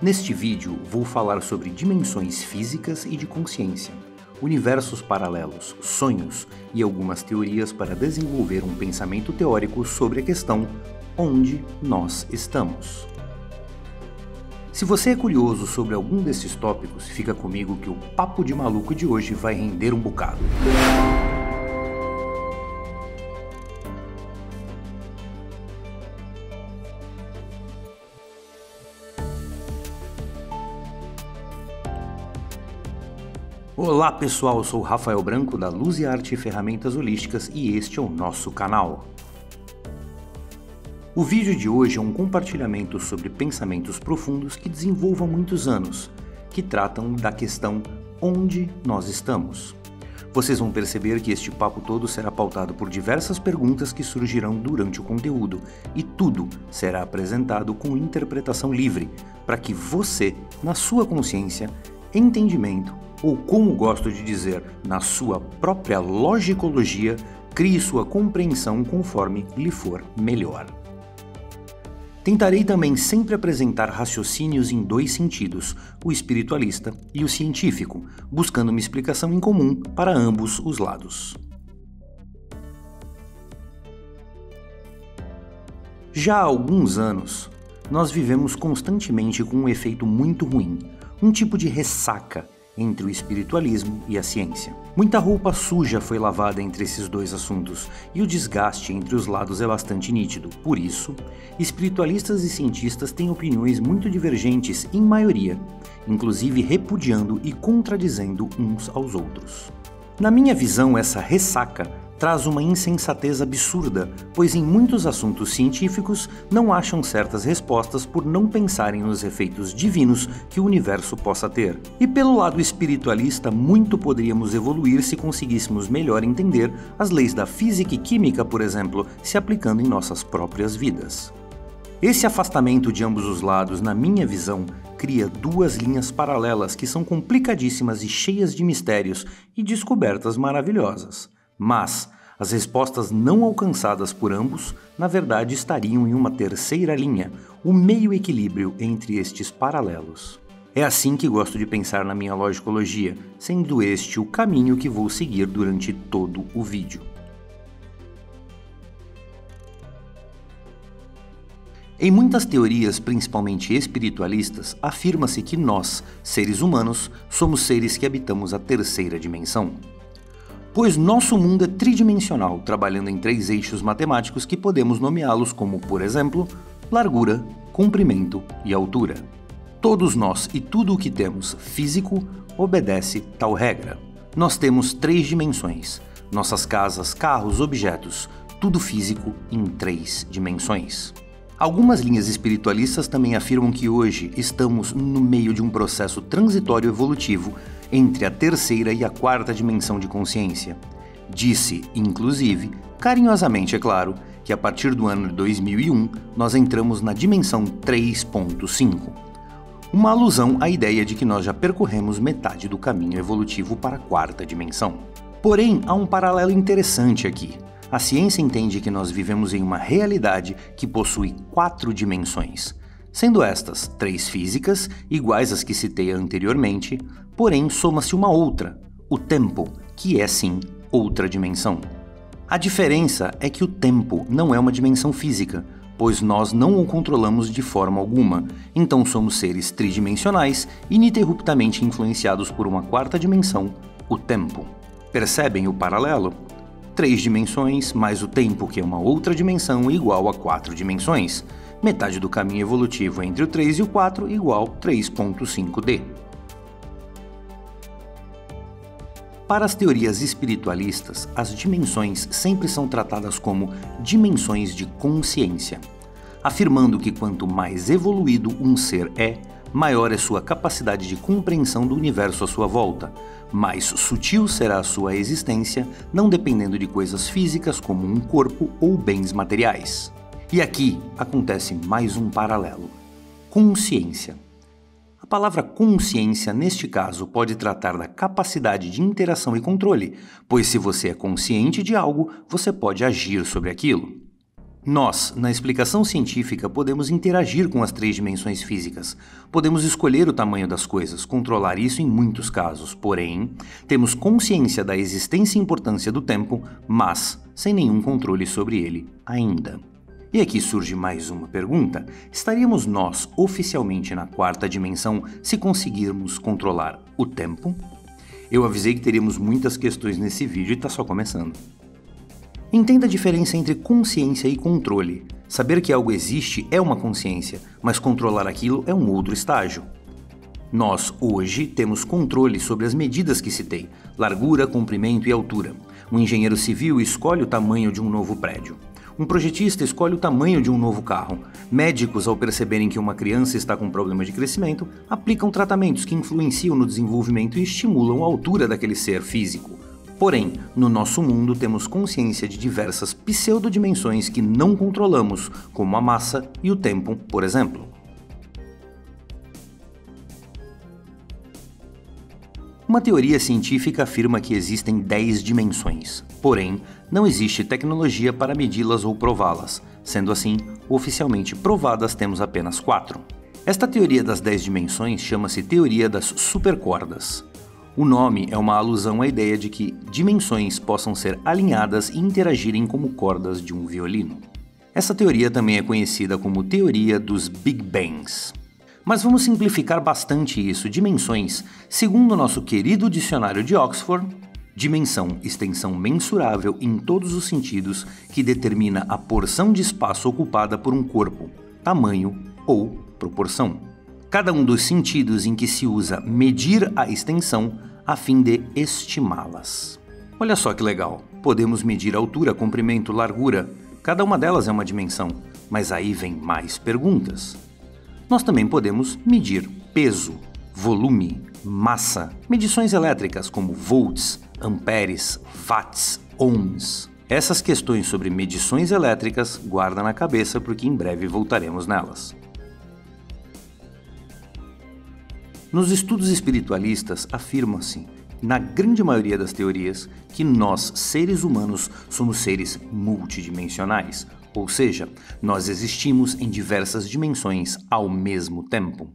Neste vídeo, vou falar sobre dimensões físicas e de consciência, universos paralelos, sonhos e algumas teorias para desenvolver um pensamento teórico sobre a questão onde nós estamos. Se você é curioso sobre algum desses tópicos, fica comigo que o papo de maluco de hoje vai render um bocado. Olá pessoal, eu sou Rafael Branco da Luz e Arte e Ferramentas Holísticas e este é o nosso canal. O vídeo de hoje é um compartilhamento sobre pensamentos profundos que desenvolvo há muitos anos, que tratam da questão onde nós estamos. Vocês vão perceber que este papo todo será pautado por diversas perguntas que surgirão durante o conteúdo, e tudo será apresentado com interpretação livre, para que você, na sua consciência, entendimento, ou como gosto de dizer, na sua própria logicologia, crie sua compreensão conforme lhe for melhor. Tentarei também sempre apresentar raciocínios em dois sentidos, o espiritualista e o científico, buscando uma explicação em comum para ambos os lados. Já há alguns anos, nós vivemos constantemente com um efeito muito ruim, um tipo de ressaca entre o espiritualismo e a ciência. Muita roupa suja foi lavada entre esses dois assuntos e o desgaste entre os lados é bastante nítido. Por isso, espiritualistas e cientistas têm opiniões muito divergentes em maioria, inclusive repudiando e contradizendo uns aos outros. Na minha visão, essa ressaca traz uma insensatez absurda, pois em muitos assuntos científicos não acham certas respostas por não pensarem nos efeitos divinos que o universo possa ter. E pelo lado espiritualista, muito poderíamos evoluir se conseguíssemos melhor entender as leis da física e química, por exemplo, se aplicando em nossas próprias vidas. Esse afastamento de ambos os lados, na minha visão, cria duas linhas paralelas que são complicadíssimas e cheias de mistérios e descobertas maravilhosas. Mas as respostas não alcançadas por ambos, na verdade, estariam em uma terceira linha, o meio equilíbrio entre estes paralelos. É assim que gosto de pensar na minha logicologia, sendo este o caminho que vou seguir durante todo o vídeo. Em muitas teorias, principalmente espiritualistas, afirma-se que nós, seres humanos, somos seres que habitamos a terceira dimensão. Pois nosso mundo é tridimensional, trabalhando em três eixos matemáticos que podemos nomeá-los como, por exemplo, largura, comprimento e altura. Todos nós e tudo o que temos físico obedece tal regra. Nós temos três dimensões, nossas casas, carros, objetos, tudo físico em três dimensões. Algumas linhas espiritualistas também afirmam que hoje estamos no meio de um processo transitório evolutivo entre a terceira e a quarta dimensão de consciência. Disse, inclusive, carinhosamente é claro, que a partir do ano 2001 nós entramos na dimensão 3.5. Uma alusão à ideia de que nós já percorremos metade do caminho evolutivo para a quarta dimensão. Porém, há um paralelo interessante aqui. A ciência entende que nós vivemos em uma realidade que possui 4 dimensões, sendo estas 3 físicas, iguais às que citei anteriormente, porém soma-se uma outra, o tempo, que é sim outra dimensão. A diferença é que o tempo não é uma dimensão física, pois nós não o controlamos de forma alguma, então somos seres tridimensionais, ininterruptamente influenciados por uma quarta dimensão, o tempo. Percebem o paralelo? 3 dimensões mais o tempo, que é uma outra dimensão, igual a 4 dimensões. Metade do caminho evolutivo entre o 3 e o 4 igual 3.5D. Para as teorias espiritualistas, as dimensões sempre são tratadas como dimensões de consciência, afirmando que quanto mais evoluído um ser é, maior é sua capacidade de compreensão do universo à sua volta, mais sutil será a sua existência, não dependendo de coisas físicas como um corpo ou bens materiais. E aqui acontece mais um paralelo: consciência. A palavra consciência, neste caso, pode tratar da capacidade de interação e controle, pois se você é consciente de algo, você pode agir sobre aquilo. Nós, na explicação científica, podemos interagir com as 3 dimensões físicas. Podemos escolher o tamanho das coisas, controlar isso em muitos casos. Porém, temos consciência da existência e importância do tempo, mas sem nenhum controle sobre ele ainda. E aqui surge mais uma pergunta: estaríamos nós oficialmente na 4ª dimensão se conseguirmos controlar o tempo? Eu avisei que teríamos muitas questões nesse vídeo e está só começando. Entenda a diferença entre consciência e controle. Saber que algo existe é uma consciência, mas controlar aquilo é um outro estágio. Nós, hoje, temos controle sobre as medidas que citei: largura, comprimento e altura. Um engenheiro civil escolhe o tamanho de um novo prédio. Um projetista escolhe o tamanho de um novo carro. Médicos, ao perceberem que uma criança está com problema de crescimento, aplicam tratamentos que influenciam no desenvolvimento e estimulam a altura daquele ser físico. Porém, no nosso mundo temos consciência de diversas pseudodimensões que não controlamos, como a massa e o tempo, por exemplo. Uma teoria científica afirma que existem 10 dimensões, porém, não existe tecnologia para medi-las ou prová-las. Sendo assim, oficialmente provadas temos apenas 4. Esta teoria das 10 dimensões chama-se teoria das supercordas. O nome é uma alusão à ideia de que dimensões possam ser alinhadas e interagirem como cordas de um violino. Essa teoria também é conhecida como teoria dos Big Bangs. Mas vamos simplificar bastante isso. Dimensões, segundo o nosso querido dicionário de Oxford, dimensão, extensão mensurável em todos os sentidos que determina a porção de espaço ocupada por um corpo, tamanho ou proporção. Cada um dos sentidos em que se usa medir a extensão a fim de estimá-las. Olha só que legal, podemos medir altura, comprimento, largura, cada uma delas é uma dimensão, mas aí vem mais perguntas. Nós também podemos medir peso, volume, massa, medições elétricas como volts, amperes, watts, ohms. Essas questões sobre medições elétricas guarda na cabeça porque em breve voltaremos nelas. Nos estudos espiritualistas, afirma-se, na grande maioria das teorias, que nós, seres humanos, somos seres multidimensionais, ou seja, nós existimos em diversas dimensões ao mesmo tempo.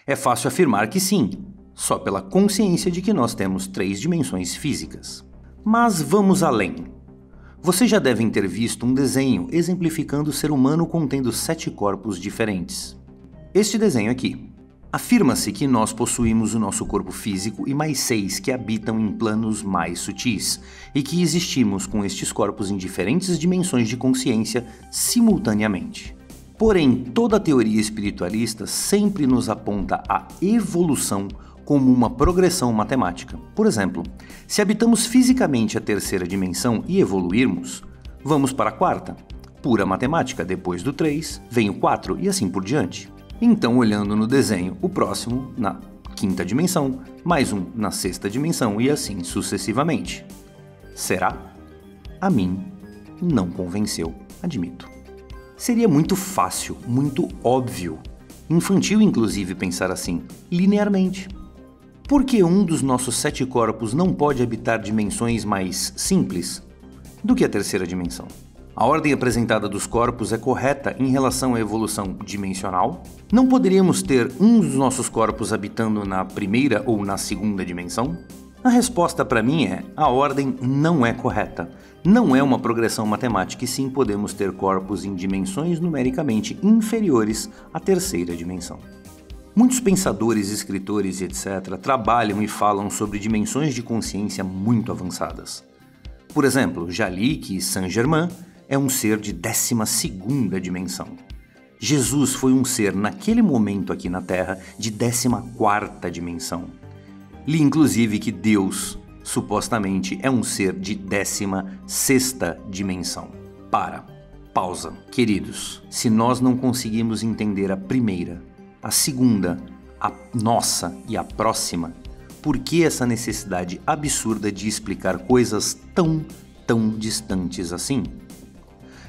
É fácil afirmar que sim, só pela consciência de que nós temos 3 dimensões físicas. Mas vamos além. Vocês já devem ter visto um desenho exemplificando o ser humano contendo 7 corpos diferentes. Este desenho aqui. Afirma-se que nós possuímos o nosso corpo físico e mais 6 que habitam em planos mais sutis, e que existimos com estes corpos em diferentes dimensões de consciência simultaneamente. Porém, toda a teoria espiritualista sempre nos aponta a evolução como uma progressão matemática. Por exemplo, se habitamos fisicamente a 3ª dimensão e evoluirmos, vamos para a 4ª. Pura matemática, depois do 3, vem o 4 e assim por diante. Então, olhando no desenho, o próximo na 5ª dimensão, mais um na 6ª dimensão e assim sucessivamente. Será? A mim, não convenceu, admito. Seria muito fácil, muito óbvio, infantil inclusive pensar assim, linearmente. Por que um dos nossos 7 corpos não pode habitar dimensões mais simples do que a 3ª dimensão? A ordem apresentada dos corpos é correta em relação à evolução dimensional? Não poderíamos ter um dos nossos corpos habitando na 1ª ou na 2ª dimensão? A resposta para mim é: a ordem não é correta. Não é uma progressão matemática e sim podemos ter corpos em dimensões numericamente inferiores à 3ª dimensão. Muitos pensadores, escritores e etc. trabalham e falam sobre dimensões de consciência muito avançadas. Por exemplo, já li que Saint-Germain é um ser de 12ª dimensão. Jesus foi um ser naquele momento aqui na Terra de 14ª dimensão. Li inclusive que Deus, supostamente, é um ser de 16ª dimensão. Pausa. Queridos, se nós não conseguimos entender a 1ª, a 2ª, a nossa e a próxima, por que essa necessidade absurda de explicar coisas tão distantes assim?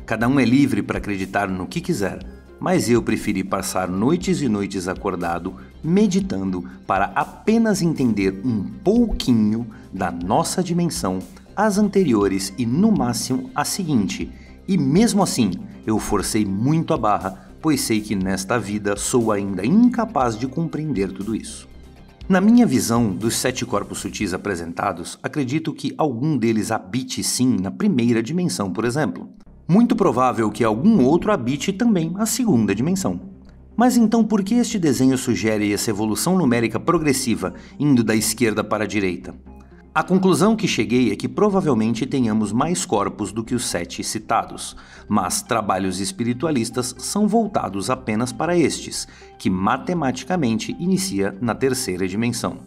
Cada um é livre para acreditar no que quiser, mas eu preferi passar noites e noites acordado, meditando para apenas entender um pouquinho da nossa dimensão, as anteriores e no máximo a seguinte, E mesmo assim, eu forcei muito a barra, pois sei que nesta vida sou ainda incapaz de compreender tudo isso. Na minha visão dos 7 corpos sutis apresentados, acredito que algum deles habite sim na primeira dimensão, por exemplo. Muito provável que algum outro habite também a segunda dimensão. Mas então por que este desenho sugere essa evolução numérica progressiva, indo da esquerda para a direita? A conclusão que cheguei é que provavelmente tenhamos mais corpos do que os 7 citados, mas trabalhos espiritualistas são voltados apenas para estes, que matematicamente inicia na terceira dimensão.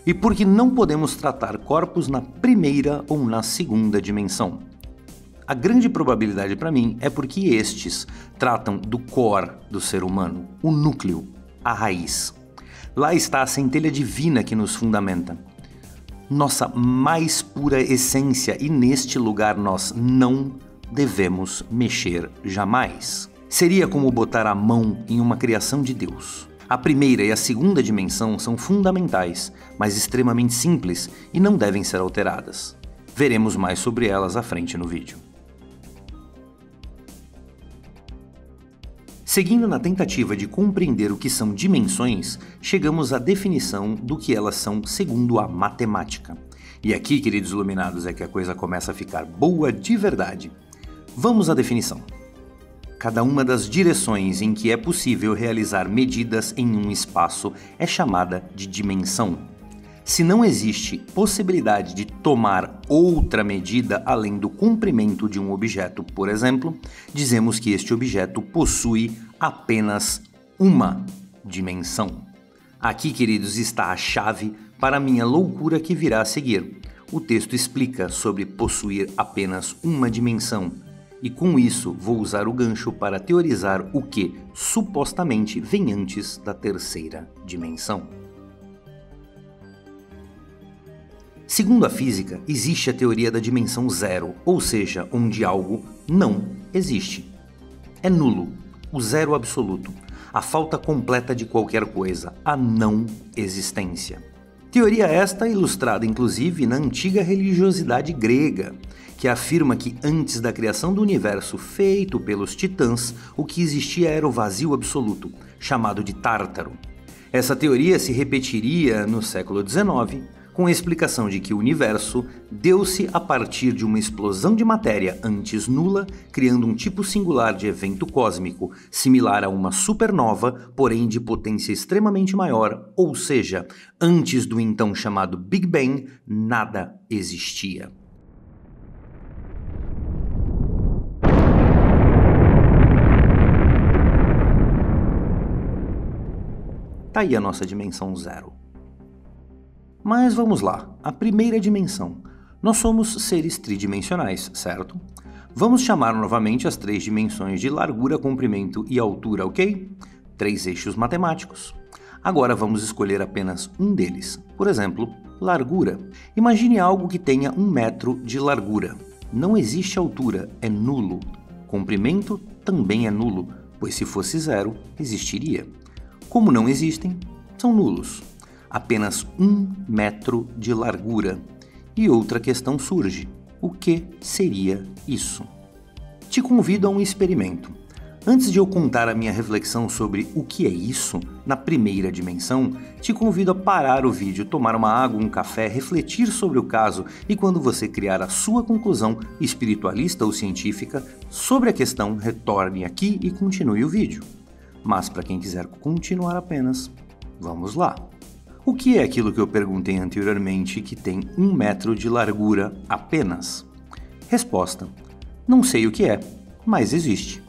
E por que não podemos tratar corpos na primeira ou na segunda dimensão? A grande probabilidade para mim é porque estes tratam do core do ser humano, o núcleo, a raiz. Lá está a centelha divina que nos fundamenta. Nossa mais pura essência, e neste lugar nós não devemos mexer jamais. Seria como botar a mão em uma criação de Deus. A primeira e a segunda dimensão são fundamentais, mas extremamente simples e não devem ser alteradas. Veremos mais sobre elas à frente no vídeo. Seguindo na tentativa de compreender o que são dimensões, chegamos à definição do que elas são segundo a matemática. E aqui, queridos iluminados, é que a coisa começa a ficar boa de verdade. Vamos à definição. Cada uma das direções em que é possível realizar medidas em um espaço é chamada de dimensão. Se não existe possibilidade de tomar outra medida além do comprimento de um objeto, por exemplo, dizemos que este objeto possui apenas uma dimensão. Aqui, queridos, está a chave para a minha loucura que virá a seguir. O texto explica sobre possuir apenas uma dimensão, e com isso vou usar o gancho para teorizar o que, supostamente, vem antes da terceira dimensão. Segundo a física, existe a teoria da dimensão zero, ou seja, onde algo não existe. É nulo, o zero absoluto, a falta completa de qualquer coisa, a não existência. Teoria esta ilustrada inclusive na antiga religiosidade grega, que afirma que antes da criação do universo feito pelos titãs, o que existia era o vazio absoluto, chamado de Tártaro. Essa teoria se repetiria no século XIX, com a explicação de que o universo deu-se a partir de uma explosão de matéria antes nula, criando um tipo singular de evento cósmico, similar a uma supernova, porém de potência extremamente maior, ou seja, antes do então chamado Big Bang, nada existia. Tá aí a nossa dimensão zero. Mas vamos lá, a primeira dimensão. Nós somos seres tridimensionais, certo? Vamos chamar novamente as 3 dimensões de largura, comprimento e altura, ok? 3 eixos matemáticos. Agora vamos escolher apenas um deles. Por exemplo, largura. Imagine algo que tenha 1 metro de largura. Não existe altura, é nulo. Comprimento também é nulo, pois se fosse zero, existiria. Como não existem, são nulos. Apenas 1 metro de largura. E outra questão surge: o que seria isso? Te convido a um experimento. Antes de eu contar a minha reflexão sobre o que é isso na primeira dimensão, te convido a parar o vídeo, tomar uma água, um café, refletir sobre o caso e quando você criar a sua conclusão espiritualista ou científica sobre a questão, retorne aqui e continue o vídeo. Mas para quem quiser continuar apenas, vamos lá. O que é aquilo que eu perguntei anteriormente que tem 1 metro de largura apenas? Resposta: não sei o que é, mas existe.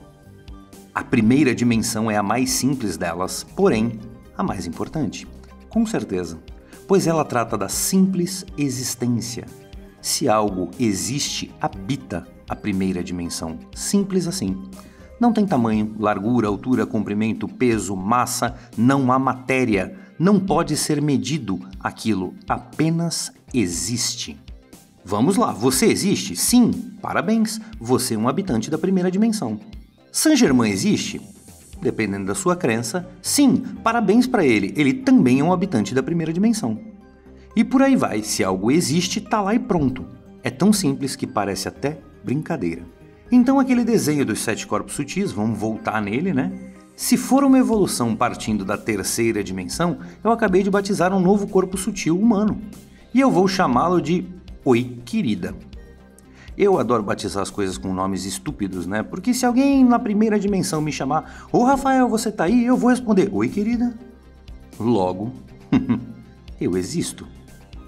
A primeira dimensão é a mais simples delas, porém a mais importante. Com certeza, pois ela trata da simples existência. Se algo existe, habita a primeira dimensão. Simples assim. Não tem tamanho, largura, altura, comprimento, peso, massa, não há matéria. Não pode ser medido, aquilo apenas existe. Vamos lá, você existe? Sim, parabéns, você é um habitante da primeira dimensão. Saint-Germain existe? Dependendo da sua crença, sim, parabéns para ele também é um habitante da primeira dimensão. E por aí vai, se algo existe, tá lá e pronto. É tão simples que parece até brincadeira. Então aquele desenho dos 7 corpos sutis, vamos voltar nele, né? Se for uma evolução partindo da terceira dimensão, eu acabei de batizar um novo corpo sutil humano. E eu vou chamá-lo de Oi, querida. Eu adoro batizar as coisas com nomes estúpidos, né? Porque se alguém na primeira dimensão me chamar, ô Rafael, você tá aí? Eu vou responder, oi, querida. Logo, eu existo.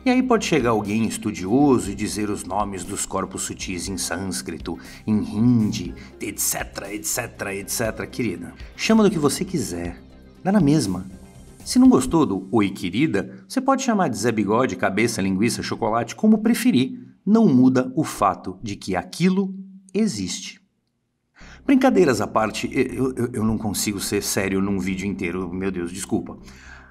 E aí pode chegar alguém estudioso e dizer os nomes dos corpos sutis em sânscrito, em hindi, etc, etc, etc, querida. Chama do que você quiser, dá na mesma. Se não gostou do oi, querida, você pode chamar de Zé Bigode, cabeça, linguiça, chocolate, como preferir. Não muda o fato de que aquilo existe. Brincadeiras à parte, eu não consigo ser sério num vídeo inteiro, meu Deus, desculpa.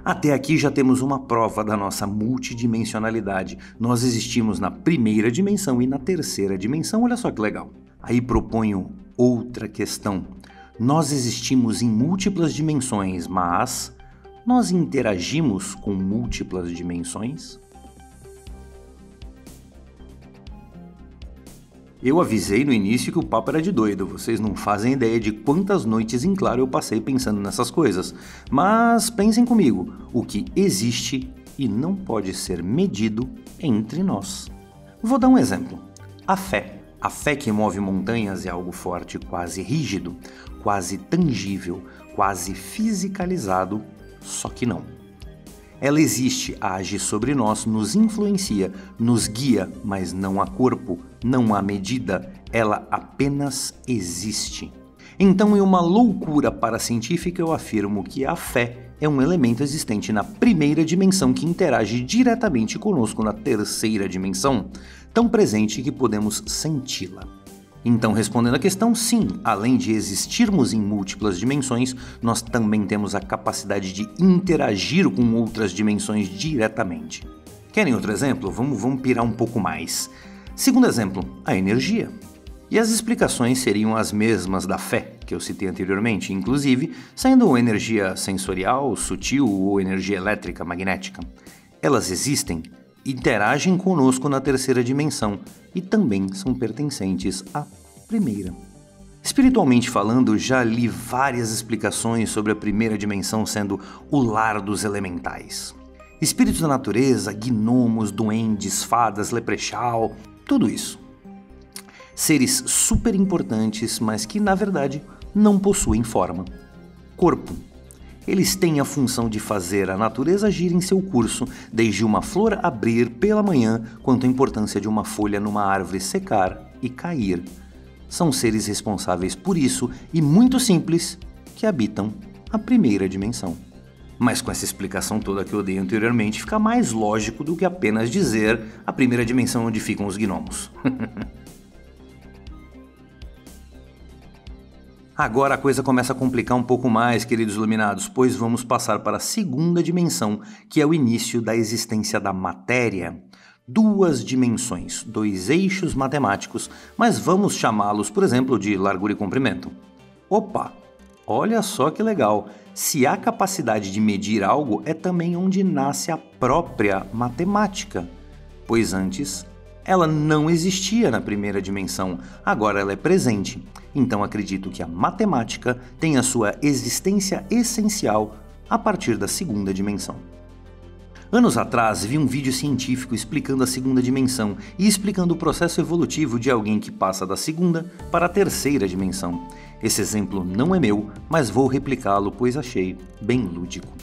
Até aqui já temos uma prova da nossa multidimensionalidade. Nós existimos na primeira dimensão e na terceira dimensão, olha só que legal. Aí proponho outra questão. Nós existimos em múltiplas dimensões, mas nós interagimos com múltiplas dimensões? Eu avisei no início que o papo era de doido, vocês não fazem ideia de quantas noites em claro eu passei pensando nessas coisas. Mas pensem comigo, o que existe e não pode ser medido entre nós. Vou dar um exemplo. A fé. A fé que move montanhas é algo forte, quase rígido, quase tangível, quase fisicalizado, só que não. Ela existe, age sobre nós, nos influencia, nos guia, mas não há corpo, não há medida, ela apenas existe. Então, em uma loucura paracientífica, eu afirmo que a fé é um elemento existente na primeira dimensão que interage diretamente conosco na terceira dimensão, tão presente que podemos senti-la. Então, respondendo à questão, sim, além de existirmos em múltiplas dimensões, nós também temos a capacidade de interagir com outras dimensões diretamente. Querem outro exemplo? Vamos pirar um pouco mais. Segundo exemplo, a energia. E as explicações seriam as mesmas da fé, que eu citei anteriormente, inclusive sendo energia sensorial, sutil ou energia elétrica, magnética. Elas existem, interagem conosco na terceira dimensão e também são pertencentes à primeira. Espiritualmente falando, já li várias explicações sobre a primeira dimensão sendo o lar dos elementais. Espíritos da natureza, gnomos, duendes, fadas, leprechaun, tudo isso. Seres super importantes, mas que na verdade não possuem forma. Corpo. Eles têm a função de fazer a natureza agir em seu curso, desde uma flor abrir pela manhã, quanto a importância de uma folha numa árvore secar e cair. São seres responsáveis por isso e muito simples, que habitam a primeira dimensão. Mas com essa explicação toda que eu dei anteriormente, fica mais lógico do que apenas dizer a primeira dimensão onde ficam os gnomos. Agora a coisa começa a complicar um pouco mais, queridos iluminados, pois vamos passar para a segunda dimensão, que é o início da existência da matéria. 2 dimensões, 2 eixos matemáticos, mas vamos chamá-los, por exemplo, de largura e comprimento. Opa, olha só que legal! Se há capacidade de medir algo, é também onde nasce a própria matemática, pois antes ela não existia na primeira dimensão, agora ela é presente. Então acredito que a matemática tem a sua existência essencial a partir da segunda dimensão. Anos atrás vi um vídeo científico explicando a segunda dimensão e explicando o processo evolutivo de alguém que passa da segunda para a terceira dimensão. Esse exemplo não é meu, mas vou replicá-lo pois achei bem lúdico.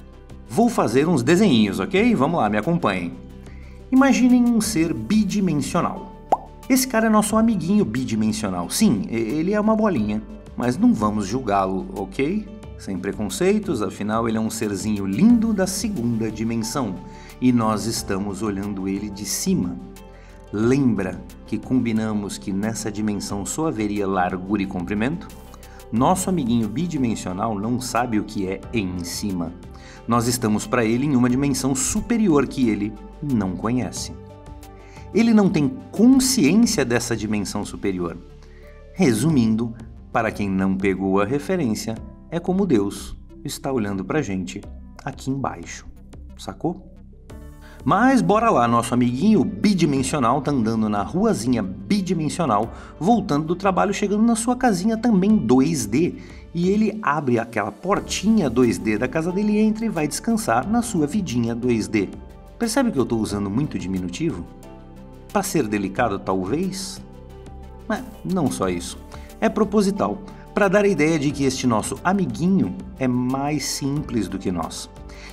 Vou fazer uns desenhinhos, ok? Vamos lá, me acompanhem. Imaginem um ser bidimensional. Esse cara é nosso amiguinho bidimensional. Sim, ele é uma bolinha, mas não vamos julgá-lo, ok? Sem preconceitos, afinal ele é um serzinho lindo da segunda dimensão e nós estamos olhando ele de cima. Lembra que combinamos que nessa dimensão só haveria largura e comprimento? Nosso amiguinho bidimensional não sabe o que é em cima. Nós estamos para ele em uma dimensão superior que ele não conhece. Ele não tem consciência dessa dimensão superior. Resumindo, para quem não pegou a referência, é como Deus está olhando para a gente aqui embaixo. Sacou? Mas bora lá, nosso amiguinho bidimensional tá andando na ruazinha bidimensional, voltando do trabalho, chegando na sua casinha também 2D, e ele abre aquela portinha 2D da casa dele, entra e vai descansar na sua vidinha 2D. Percebe que eu tô usando muito diminutivo? Para ser delicado, talvez? Mas não só isso. É proposital, para dar a ideia de que este nosso amiguinho é mais simples do que nós.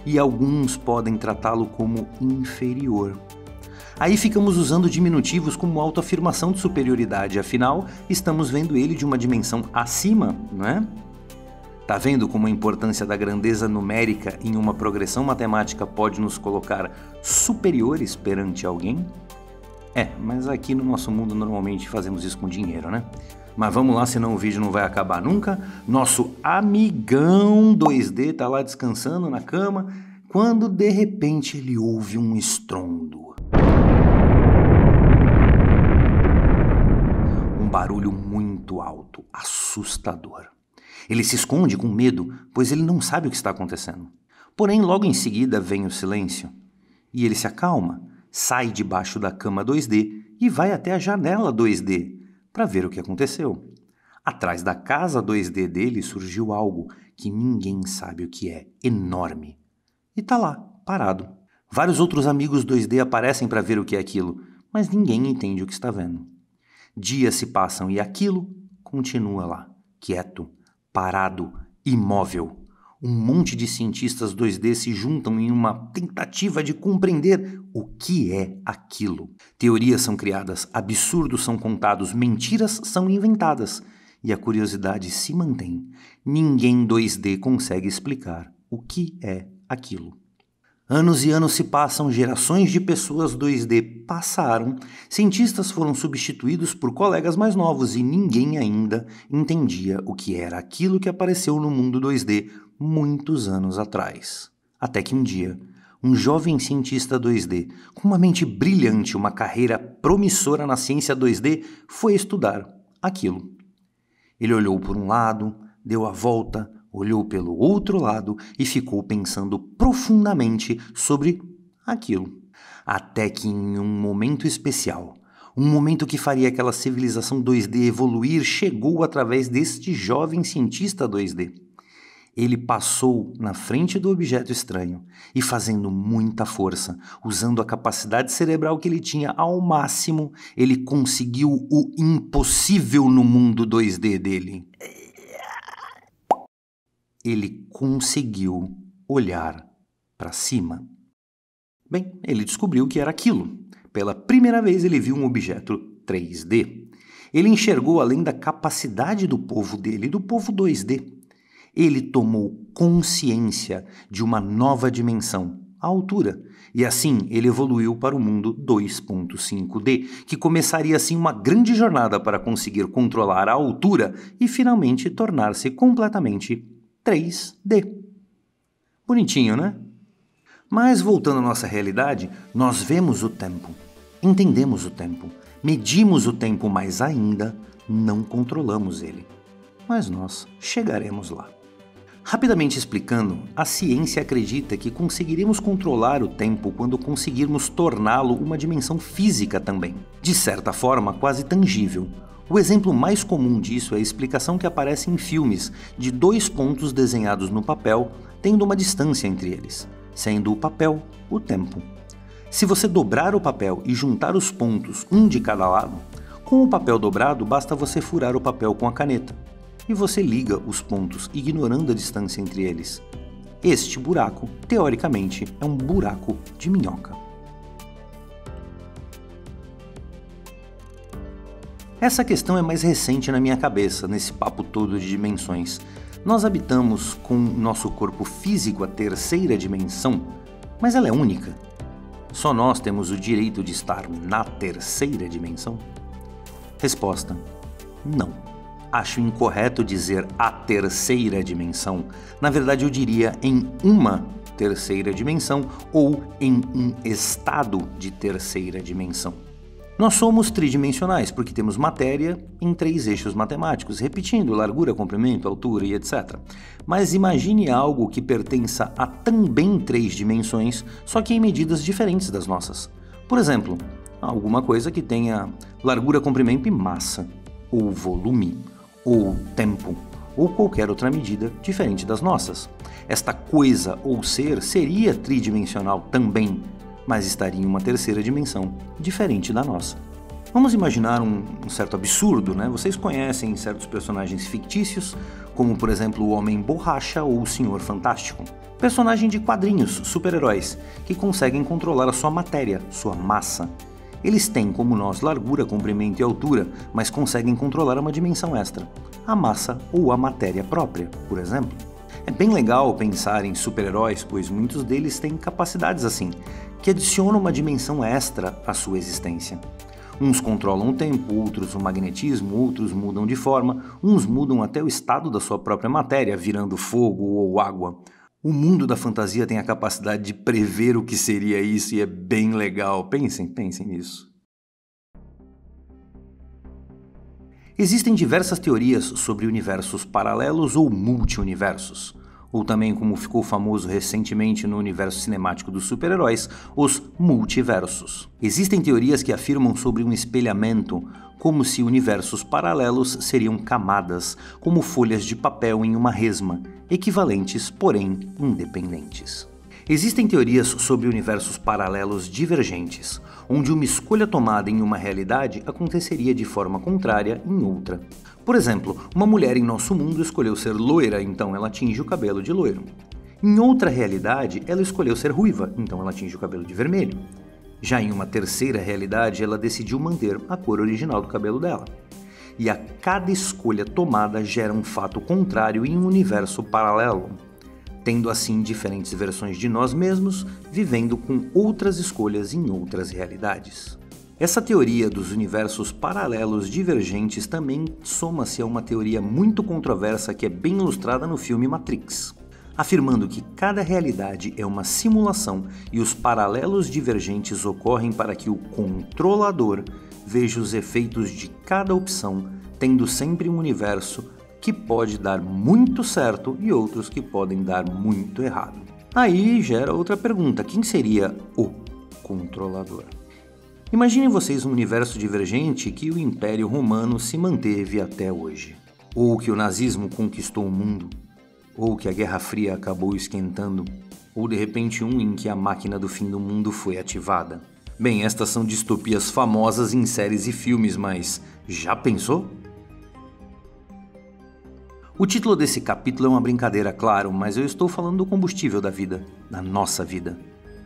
E alguns podem tratá-lo como inferior. Aí ficamos usando diminutivos como autoafirmação de superioridade, afinal, estamos vendo ele de uma dimensão acima, não é? Tá vendo como a importância da grandeza numérica em uma progressão matemática pode nos colocar superiores perante alguém? Mas aqui no nosso mundo normalmente fazemos isso com dinheiro, né? Mas vamos lá, senão o vídeo não vai acabar nunca. Nosso amigão 2D tá lá descansando na cama, quando de repente ele ouve um estrondo. Um barulho muito alto, assustador. Ele se esconde com medo, pois ele não sabe o que está acontecendo. Porém, logo em seguida vem o silêncio. E ele se acalma, sai debaixo da cama 2D e vai até a janela 2D. Para ver o que aconteceu. Atrás da casa 2D dele surgiu algo que ninguém sabe o que é, enorme. E tá lá, parado. Vários outros amigos 2D aparecem para ver o que é aquilo, mas ninguém entende o que está vendo. Dias se passam e aquilo continua lá, quieto, parado, imóvel. Um monte de cientistas 2D se juntam em uma tentativa de compreender o que é aquilo. Teorias são criadas, absurdos são contados, mentiras são inventadas. E a curiosidade se mantém. Ninguém 2D consegue explicar o que é aquilo. Anos e anos se passam, gerações de pessoas 2D passaram, cientistas foram substituídos por colegas mais novos e ninguém ainda entendia o que era aquilo que apareceu no mundo 2D muitos anos atrás. Até que um dia, um jovem cientista 2D, com uma mente brilhante, uma carreira promissora na ciência 2D, foi estudar aquilo. Ele olhou por um lado, deu a volta, olhou pelo outro lado e ficou pensando profundamente sobre aquilo. Até que em um momento especial, um momento que faria aquela civilização 2D evoluir, chegou através deste jovem cientista 2D. Ele passou na frente do objeto estranho e, fazendo muita força, usando a capacidade cerebral que ele tinha ao máximo, ele conseguiu o impossível no mundo 2D dele. Ele conseguiu olhar para cima. Bem, ele descobriu que era aquilo. Pela primeira vez ele viu um objeto 3D. Ele enxergou além da capacidade do povo dele, do povo 2D. Ele tomou consciência de uma nova dimensão, a altura, e assim ele evoluiu para o mundo 2.5D, que começaria assim uma grande jornada para conseguir controlar a altura e finalmente tornar-se completamente 3D. Bonitinho, né? Mas voltando à nossa realidade, nós vemos o tempo, entendemos o tempo, medimos o tempo, mas ainda não controlamos ele. Mas nós chegaremos lá. Rapidamente explicando, a ciência acredita que conseguiremos controlar o tempo quando conseguirmos torná-lo uma dimensão física também, de certa forma quase tangível. O exemplo mais comum disso é a explicação que aparece em filmes de dois pontos desenhados no papel, tendo uma distância entre eles, sendo o papel o tempo. Se você dobrar o papel e juntar os pontos, um de cada lado, com o papel dobrado basta você furar o papel com a caneta. E você liga os pontos ignorando a distância entre eles. Este buraco, teoricamente, é um buraco de minhoca. Essa questão é mais recente na minha cabeça, nesse papo todo de dimensões. Nós habitamos com nosso corpo físico a terceira dimensão, mas ela é única. Só nós temos o direito de estar na terceira dimensão? Resposta: não. Acho incorreto dizer a terceira dimensão. Na verdade, eu diria em uma terceira dimensão ou em um estado de terceira dimensão. Nós somos tridimensionais porque temos matéria em 3 eixos matemáticos, repetindo largura, comprimento, altura e etc. Mas imagine algo que pertença a também 3 dimensões, só que em medidas diferentes das nossas. Por exemplo, alguma coisa que tenha largura, comprimento e massa, ou volume, ou tempo, ou qualquer outra medida diferente das nossas. Esta coisa ou ser seria tridimensional também, mas estaria em uma terceira dimensão, diferente da nossa. Vamos imaginar um certo absurdo, né? Vocês conhecem certos personagens fictícios, como por exemplo o Homem Borracha ou o Senhor Fantástico. Personagem de quadrinhos, super-heróis, que conseguem controlar a sua matéria, sua massa. Eles têm, como nós, largura, comprimento e altura, mas conseguem controlar uma dimensão extra, a massa ou a matéria própria, por exemplo. É bem legal pensar em super-heróis, pois muitos deles têm capacidades assim, que adicionam uma dimensão extra à sua existência. Uns controlam o tempo, outros o magnetismo, outros mudam de forma, uns mudam até o estado da sua própria matéria, virando fogo ou água. O mundo da fantasia tem a capacidade de prever o que seria isso e é bem legal. Pensem nisso. Existem diversas teorias sobre universos paralelos ou multi-universos, ou também, como ficou famoso recentemente no universo cinemático dos super-heróis, os multiversos. Existem teorias que afirmam sobre um espelhamento, como se universos paralelos seriam camadas, como folhas de papel em uma resma, equivalentes, porém independentes. Existem teorias sobre universos paralelos divergentes, onde uma escolha tomada em uma realidade aconteceria de forma contrária em outra. Por exemplo, uma mulher em nosso mundo escolheu ser loira, então ela tinge o cabelo de loiro. Em outra realidade, ela escolheu ser ruiva, então ela tinge o cabelo de vermelho. Já em uma terceira realidade, ela decidiu manter a cor original do cabelo dela. E a cada escolha tomada gera um fato contrário em um universo paralelo, tendo assim diferentes versões de nós mesmos, vivendo com outras escolhas em outras realidades. Essa teoria dos universos paralelos divergentes também soma-se a uma teoria muito controversa que é bem ilustrada no filme Matrix, afirmando que cada realidade é uma simulação e os paralelos divergentes ocorrem para que o controlador veja os efeitos de cada opção, tendo sempre um universo que pode dar muito certo e outros que podem dar muito errado. Aí gera outra pergunta: quem seria o controlador? Imaginem vocês um universo divergente que o Império Romano se manteve até hoje, ou que o nazismo conquistou o mundo, ou que a Guerra Fria acabou esquentando, ou de repente um em que a máquina do fim do mundo foi ativada. Bem, estas são distopias famosas em séries e filmes, mas já pensou? O título desse capítulo é uma brincadeira, claro, mas eu estou falando do combustível da vida, da nossa vida.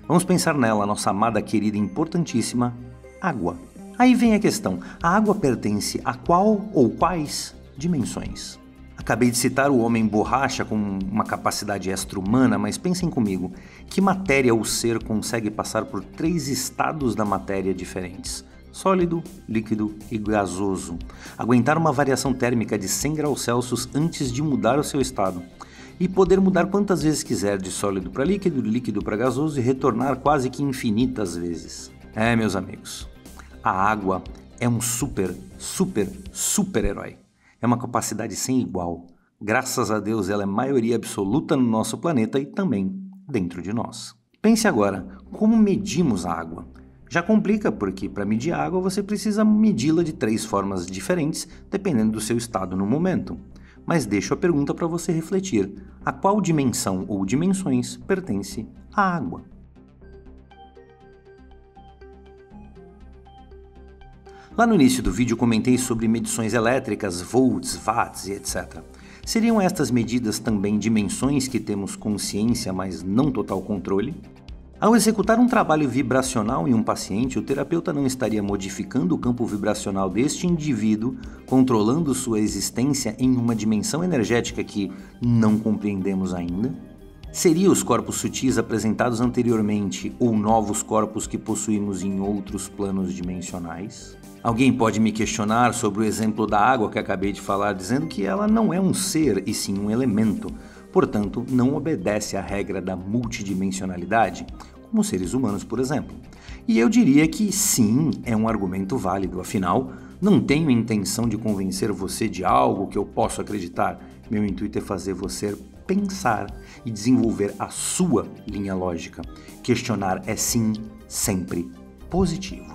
Vamos pensar nela, nossa amada, querida e importantíssima água. Aí vem a questão: a água pertence a qual ou quais dimensões? Acabei de citar o Homem Borracha com uma capacidade extra-humana, mas pensem comigo, que matéria ou ser consegue passar por 3 estados da matéria diferentes? Sólido, líquido e gasoso. Aguentar uma variação térmica de 100 graus Celsius antes de mudar o seu estado. E poder mudar quantas vezes quiser de sólido para líquido, de líquido para gasoso e retornar quase que infinitas vezes. Meus amigos, a água é um super-herói. É uma capacidade sem igual. Graças a Deus ela é maioria absoluta no nosso planeta e também dentro de nós. Pense agora, como medimos a água? Já complica porque para medir a água você precisa medi-la de 3 formas diferentes, dependendo do seu estado no momento. Mas deixo a pergunta para você refletir: a qual dimensão ou dimensões pertence a água? Lá no início do vídeo comentei sobre medições elétricas, volts, watts e etc. Seriam estas medidas também dimensões que temos consciência, mas não total controle? Ao executar um trabalho vibracional em um paciente, o terapeuta não estaria modificando o campo vibracional deste indivíduo, controlando sua existência em uma dimensão energética que não compreendemos ainda? Seria os corpos sutis apresentados anteriormente ou novos corpos que possuímos em outros planos dimensionais? Alguém pode me questionar sobre o exemplo da água que acabei de falar, dizendo que ela não é um ser e sim um elemento, portanto não obedece à regra da multidimensionalidade, como seres humanos, por exemplo. E eu diria que sim, é um argumento válido, afinal, não tenho intenção de convencer você de algo que eu posso acreditar. Meu intuito é fazer você pensar e desenvolver a sua linha lógica. Questionar é sim, sempre positivo.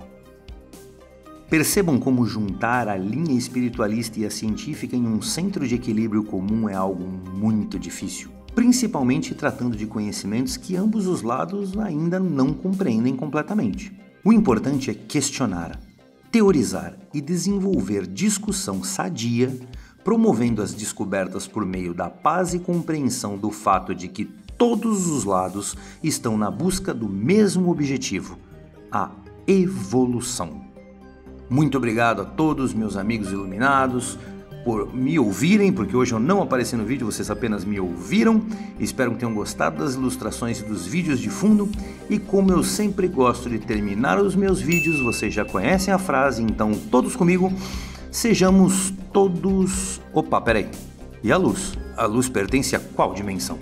Percebam como juntar a linha espiritualista e a científica em um centro de equilíbrio comum é algo muito difícil, principalmente tratando de conhecimentos que ambos os lados ainda não compreendem completamente. O importante é questionar, teorizar e desenvolver discussão sadia, promovendo as descobertas por meio da paz e compreensão do fato de que todos os lados estão na busca do mesmo objetivo, a evolução. Muito obrigado a todos meus amigos iluminados por me ouvirem, porque hoje eu não apareci no vídeo, vocês apenas me ouviram. Espero que tenham gostado das ilustrações e dos vídeos de fundo. E como eu sempre gosto de terminar os meus vídeos, vocês já conhecem a frase, então todos comigo, sejamos todos... Opa, peraí. E a luz? A luz pertence a qual dimensão?